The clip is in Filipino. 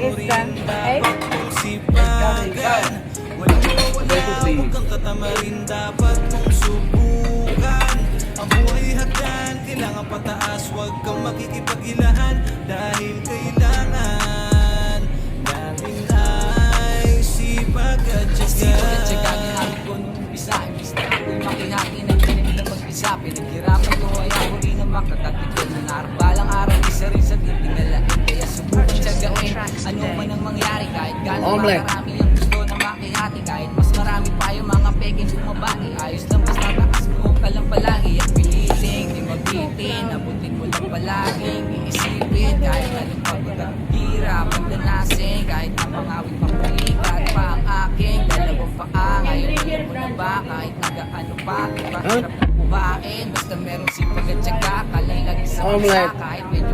is done. Okay? Sipagan, walang mawala, huwag kang katamarin, dapat mong subukan. Ang buhay hagdan, kailangan pataas, huwag kang makikipaghilahan, dahil kailangan natin ay sipag at Sipag at tiyaga. tiyaga ginamit ko nung umpisa. Imbis na ako'y makihati ng tinig na mag-isa. Pinaghirapan ko ay ako rin ang makatatikod ng araw. Balang araw, isa rin sa titingalain. Kaya subukan tiyagain, ano man ang mangyari. Kahit gano'n marami ang gusto na makihati. Kahit mas marami pa yung mga peking bumabati. Ayos lang basta taas mo ka lang palagi. At piliting, di mabitin. Abutin mo lang palaging iisipin. Kahit anong pagod at hirap ang danasin. Kahit napangawit mapulikat pa ang aking dalawang paa. Ngayon alam mo na ba kahit nagaano pa. Kahirap na buhain. Basta meron sipag at tiyaga. Kalay lagi sa isa. Kahit medyo